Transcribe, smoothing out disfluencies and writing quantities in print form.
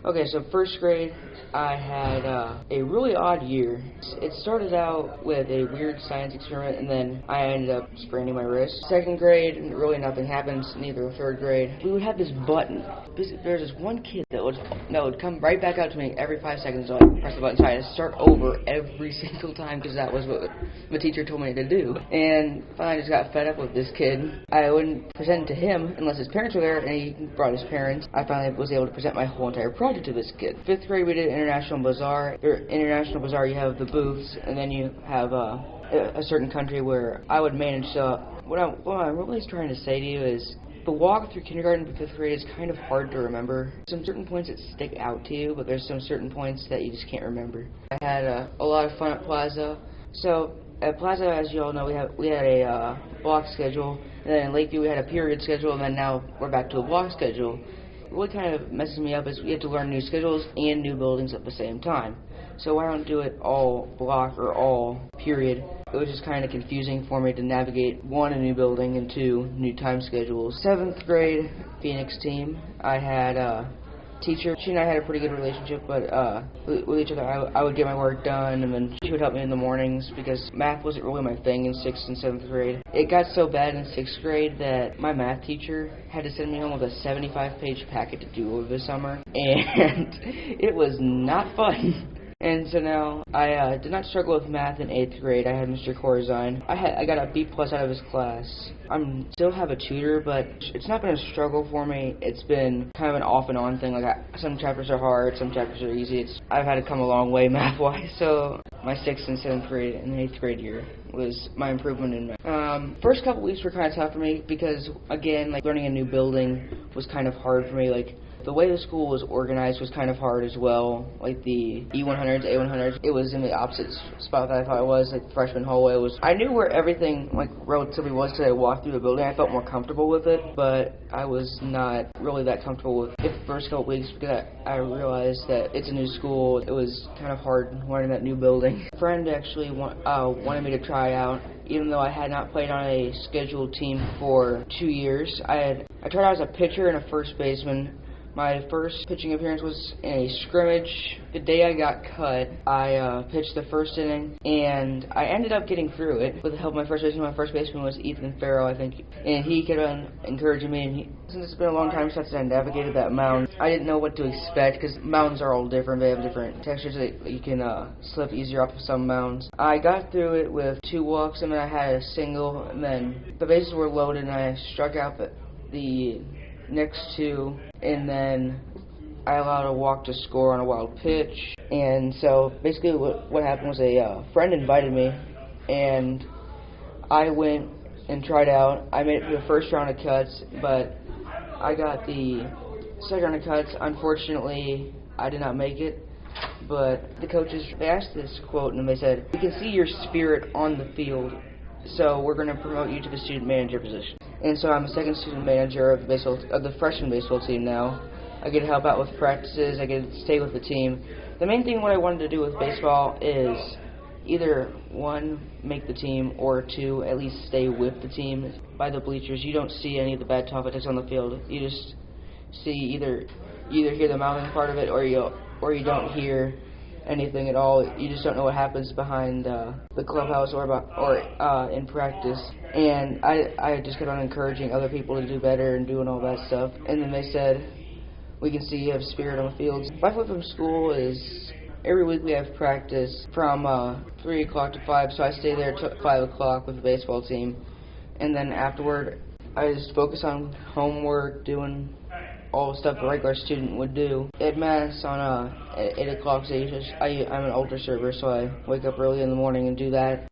Okay, so first grade, I had a really odd year. It started out with a weird science experiment, and then I ended up spraining my wrist. Second grade, really nothing happened, neither third grade. We would have this button. There was this one kid that would come right back out to me every 5 seconds, so I'd press the button, so I had to start over every single time, because that was what the teacher told me to do. And finally I just got fed up with this kid. I wouldn't present it to him unless his parents were there, and he brought his parents. I finally was able to present my whole entire project to this kid. Fifth grade, we did International Bazaar. International Bazaar, you have the booths, and then you have a certain country where I would manage. So what I'm really trying to say to you is the walk through kindergarten to fifth grade is kind of hard to remember. Some certain points that stick out to you, but there's some certain points that you just can't remember. I had a lot of fun at Plaza. So at Plaza, as you all know, we had a block schedule, and then in Lakeview we had a period schedule, and then now we're back to a block schedule. What kind of messes me up is we have to learn new schedules and new buildings at the same time. So I don't do it all block or all period. It was just kind of confusing for me to navigate, one, a new building, and two, new time schedules. Seventh grade Phoenix team, I had a teacher. She and I had a pretty good relationship, but with each other, I would get my work done, and then she would help me in the mornings because math wasn't really my thing in 6th and 7th grade. It got so bad in 6th grade that my math teacher had to send me home with a 75-page packet to do over the summer, and it was not fun. And so now, I did not struggle with math in 8th grade. I had Mr. Corzine. I got a B+ out of his class. I still have a tutor, but it's not been a struggle for me. It's been kind of an off and on thing. Like, some chapters are hard, some chapters are easy. I've had to come a long way math-wise. So my 6th and 7th grade and 8th grade year was my improvement in math. First couple weeks were kind of tough for me because, again, like, learning a new building was kind of hard for me. Like, the way the school was organized was kind of hard as well. Like the E100s, A100s, it was in the opposite spot that I thought it was. Like the freshman hallway was. I knew where everything like relatively was because I walked through the building. I felt more comfortable with it, but I was not really that comfortable with it the first couple weeks because I realized that it's a new school. It was kind of hard learning that new building. A friend actually wanted me to try out. Even though I had not played on a scheduled team for 2 years, I tried out as a pitcher and a first baseman. My first pitching appearance was in a scrimmage. The day I got cut, I pitched the first inning, and I ended up getting through it with the help of my first baseman. My first baseman was Ethan Farrell, I think, and he kept on encouraging me. And since it's been a long time since I navigated that mound, I didn't know what to expect because mounds are all different. They have different textures that you can slip easier off of some mounds. I got through it with 2 walks, and then I had a single, and then the bases were loaded, and I struck out the next 2, and then I allowed a walk to score on a wild pitch. And so basically what happened was a friend invited me, and I went and tried out. I made it to the first round of cuts, but I got the second round of cuts. Unfortunately, I did not make it, but the coaches, they asked this quote, and they said, "We can see your spirit on the field, so we're going to promote you to the student manager position." And so I'm a second student manager of the freshman baseball team now. I get to help out with practices. I get to stay with the team. The main thing what I wanted to do with baseball is either 1, make the team, or 2, at least stay with the team. By the bleachers, you don't see any of the bad topics on the field. You just see either hear the mouthing part of it, or you don't hear anything at all. You just don't know what happens behind the clubhouse or in practice. And I just kept on encouraging other people to do better and doing all that stuff. And then they said, "We can see you have spirit on the fields." My foot from school is every week we have practice from 3 o'clock to 5, so I stay there till 5 o'clock with the baseball team. And then afterward, I just focus on homework, doing all the stuff a regular student would do. At Mass at 8 o'clock, so I'm an altar server, so I wake up early in the morning and do that.